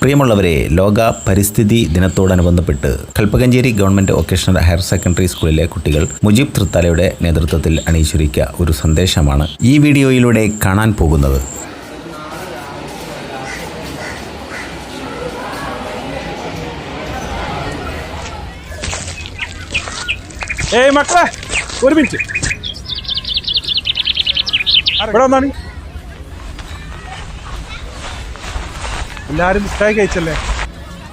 പ്രിയമുള്ളവരെ, ലോക പരിസ്ഥിതി ദിനത്തോടനുബന്ധപ്പെട്ട് Kalpakanchery government vocational higher secondary സ്കൂളിലെ കുട്ടികൾ മുജീബ് തൃത്താലയുടെ നേതൃത്വത്തിൽ അണിയിച്ചൊരുക്കിയ ഒരു സന്ദേശമാണ് ഈ വീഡിയോയിലൂടെ കാണാൻ പോകുന്നത്. മക്കളെ ഒരു മിനിറ്റ്, ഇവിടെ വന്നാണ്. എല്ലാവരും മിഠായി കഴിച്ചല്ലേ?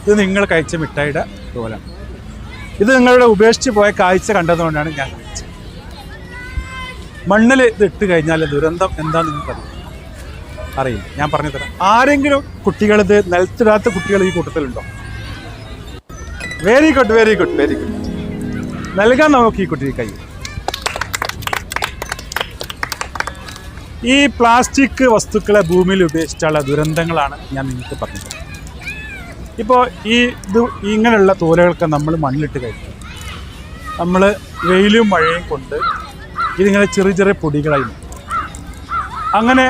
ഇത് നിങ്ങൾ കഴിച്ച മിഠായിയുടെ തോലാണ്. ഇത് നിങ്ങളുടെ ഉപേക്ഷിച്ച് പോയ കാഴ്ച കണ്ടതുകൊണ്ടാണ് ഞാൻ കഴിച്ചത്. മണ്ണിൽ ഇത് ഇട്ട് കഴിഞ്ഞാൽ ദുരന്തം എന്താണെന്ന് നിങ്ങൾക്ക് അറിയില്ല. ഞാൻ പറഞ്ഞു തരാം. ആരെങ്കിലും കുട്ടികളിത് നിലത്തിടാത്ത കുട്ടികൾ ഈ കൂട്ടത്തിലുണ്ടോ? Very good, very good, very good. നൽകാൻ നമുക്ക് ഈ കുട്ടിക്ക് കഴിയും. ഈ പ്ലാസ്റ്റിക് വസ്തുക്കളെ ഭൂമിയിൽ ഉപേക്ഷിച്ചുള്ള ദുരന്തങ്ങളാണ് ഞാൻ നിങ്ങൾക്ക് പറഞ്ഞത്. ഇപ്പോൾ ഇങ്ങനെയുള്ള തോലകളൊക്കെ നമ്മൾ മണ്ണിലിട്ട് കഴിക്കും. നമ്മൾ വെയിലും മഴയും കൊണ്ട് ഇതിങ്ങനെ ചെറിയ ചെറിയ പൊടികളായി. അങ്ങനെ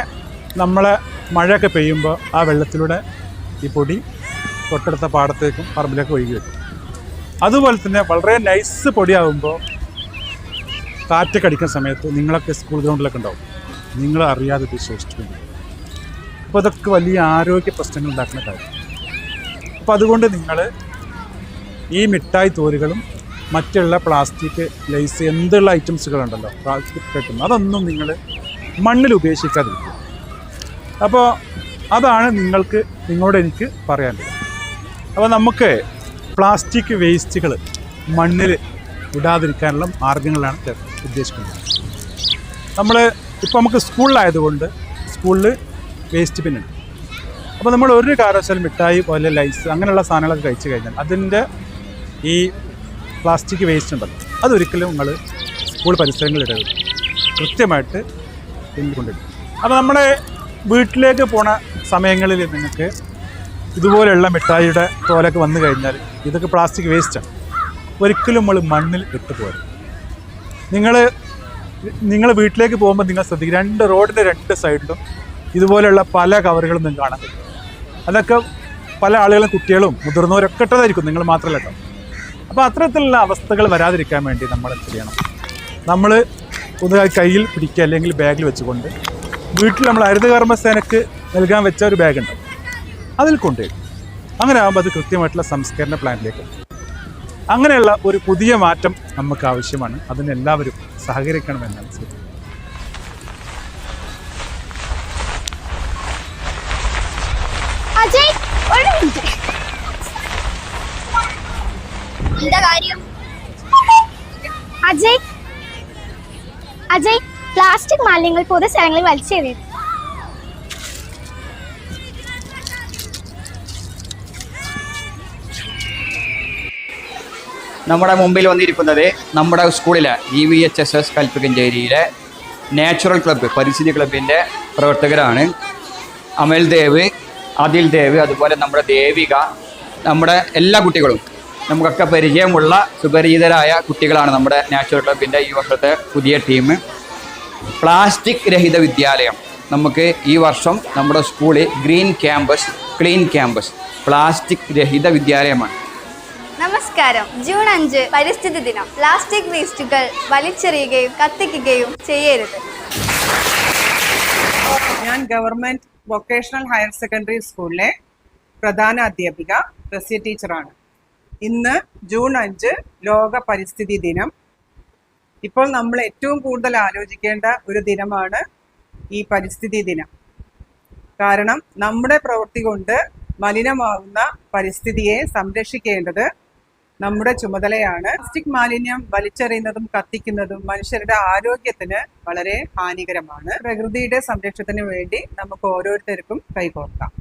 നമ്മളെ മഴയൊക്കെ പെയ്യുമ്പോൾ ആ വെള്ളത്തിലൂടെ ഈ പൊടി തൊട്ടടുത്ത പാടത്തേക്കും പറമ്പിലേക്ക് ഒഴുകി വരും. അതുപോലെ തന്നെ വളരെ നൈസ് പൊടിയാകുമ്പോൾ കാറ്റൊക്കെ അടിക്കുന്ന സമയത്ത് നിങ്ങളൊക്കെ സ്കൂൾ ഗ്രൗണ്ടിലൊക്കെ ഉണ്ടാവും. നിങ്ങൾ അറിയാതെ ഇത് ശേഷിച്ചിട്ടുണ്ട്. അപ്പോൾ അതൊക്കെ വലിയ ആരോഗ്യ പ്രശ്നങ്ങൾ ഉണ്ടാക്കുന്ന കാര്യം. അപ്പോൾ അതുകൊണ്ട് നിങ്ങൾ ഈ മിഠായി തോലുകളും മറ്റുള്ള പ്ലാസ്റ്റിക് ലൈസ് എന്തുള്ള ഐറ്റംസുകളുണ്ടല്ലോ പ്ലാസ്റ്റിക് കിട്ടുന്നു, അതൊന്നും നിങ്ങൾ മണ്ണിൽ ഉപേക്ഷിക്കാതിരിക്കുക. അപ്പോൾ അതാണ് നിങ്ങളോട് എനിക്ക് പറയാനുള്ളത്. അപ്പോൾ നമുക്ക് പ്ലാസ്റ്റിക് വേസ്റ്റുകൾ മണ്ണിൽ ഇടാതിരിക്കാനുള്ള മാർഗങ്ങളാണ് ഉദ്ദേശിക്കുന്നത്. ഇപ്പോൾ നമുക്ക് സ്കൂളിലായതുകൊണ്ട് സ്കൂളിൽ വേസ്റ്റ് ബിന്നുണ്ട്. അപ്പോൾ നമ്മൾ ഒരു കാരണവശാലും മിഠായി പോലെ ലൈസ് അങ്ങനെയുള്ള സാധനങ്ങളൊക്കെ കഴിച്ചു കഴിഞ്ഞാൽ അതിൻ്റെ ഈ പ്ലാസ്റ്റിക് വേസ്റ്റ് ഉണ്ടല്ലോ, അതൊരിക്കലും നിങ്ങൾ സ്കൂൾ പരിസരങ്ങളിൽ ഇടരുത്. കൃത്യമായിട്ട് കൊണ്ടിടും. അപ്പോൾ നമ്മുടെ വീട്ടിലേക്ക് പോണ സമയങ്ങളിൽ നിങ്ങൾക്ക് ഇതുപോലെയുള്ള മിഠായിയുടെ തോലൊക്കെ വന്നു കഴിഞ്ഞാൽ ഇതൊക്കെ പ്ലാസ്റ്റിക് വേസ്റ്റാണ്. ഒരിക്കലും നമ്മൾ മണ്ണിൽ ഇട്ട് പോരും. നിങ്ങൾ വീട്ടിലേക്ക് പോകുമ്പോൾ നിങ്ങൾ ശ്രദ്ധിക്കുക, റോഡിൻ്റെ രണ്ട് സൈഡിലും ഇതുപോലെയുള്ള പല കവറുകളും നിങ്ങൾക്ക് കാണാൻ പറ്റും. അതൊക്കെ പല ആളുകളും കുട്ടികളും മുതിർന്നവരൊക്കെ ഇട്ടതായിരിക്കും, നിങ്ങൾ മാത്രമല്ല കേട്ടോ. അപ്പോൾ അത്തരത്തിലുള്ള അവസ്ഥകൾ വരാതിരിക്കാൻ വേണ്ടി നമ്മൾ എന്ത് ചെയ്യണം? നമ്മൾ ഒന്ന് കയ്യിൽ പിടിക്കുക, അല്ലെങ്കിൽ ബാഗിൽ വെച്ചുകൊണ്ട് വീട്ടിൽ നമ്മൾ ഹരിതകർമ്മസേനക്ക് നൽകാൻ വെച്ച ഒരു ബാഗ് ഉണ്ടാവും, അതിൽ കൊണ്ടുപോയി. അങ്ങനെ ആകുമ്പോൾ അത് കൃത്യമായിട്ടുള്ള സംസ്കരണ പ്ലാന്റിലേക്ക്. അങ്ങനെയുള്ള ഒരു പുതിയ മാറ്റം നമുക്ക് ആവശ്യമാണ്. അതിന് എല്ലാവരും സഹകരിക്കണമെന്നാണ് ശരി. അജയ്, പ്ലാസ്റ്റിക് മാലിന്യങ്ങൾ പൊതുസ്ഥലങ്ങളിൽ വലിച്ചെറിയും. നമ്മുടെ മുമ്പിൽ വന്നിരിക്കുന്നത് നമ്മുടെ സ്കൂളിലെ GVHSS കൽപ്പകഞ്ചേരിയിലെ നാച്ചുറൽ ക്ലബ്ബ് പരിസ്ഥിതി ക്ലബിൻ്റെ പ്രവർത്തകരാണ്. അമൽ ദേവ്, ആദിൽ ദേവ്, അതുപോലെ നമ്മുടെ ദേവിക, നമ്മുടെ എല്ലാ കുട്ടികളും നമുക്കൊക്കെ പരിചയമുള്ള സുപരിചിതരായ കുട്ടികളാണ് നമ്മുടെ നാച്ചുറൽ ക്ലബിൻ്റെ ഈ വർഷത്തെ പുതിയ ടീം. പ്ലാസ്റ്റിക് രഹിത വിദ്യാലയം. നമുക്ക് ഈ വർഷം നമ്മുടെ സ്കൂളിൽ green campus, clean campus, plastic രഹിത വിദ്യാലയമാണ്. നമസ്കാരം. ജൂൺ 5 പരിസ്ഥിതി ദിനം. പ്ലാസ്റ്റിക് വേസ്റ്റുകൾ വലിച്ചെറിയുകയും കത്തിക്കുകയും ചെയ്യരുത്. ഞാൻ ഗവൺമെന്റ് വൊക്കേഷണൽ ഹയർ സെക്കൻഡറി സ്കൂളിലെ പ്രധാന അധ്യാപിക റസിയ ടീച്ചറാണ്. ഇന്ന് ജൂൺ 5 ലോക പരിസ്ഥിതി ദിനം. ഇപ്പോൾ നമ്മൾ ഏറ്റവും കൂടുതൽ ആലോചിക്കേണ്ട ഒരു ദിനമാണ് ഈ പരിസ്ഥിതി ദിനം. കാരണം നമ്മുടെ പ്രവൃത്തി കൊണ്ട് മലിനമാകുന്ന പരിസ്ഥിതിയെ സംരക്ഷിക്കേണ്ടത് നമ്മുടെ ചുമതലയാണ്. പ്ലാസ്റ്റിക് മാലിന്യം വലിച്ചെറിയുന്നതും കത്തിക്കുന്നതും മനുഷ്യരുടെ ആരോഗ്യത്തിന് വളരെ ഹാനികരമാണ്. പ്രകൃതിയുടെ സംരക്ഷണത്തിന് വേണ്ടി നമുക്ക് ഓരോരുത്തർക്കും കൈകോർക്കാം.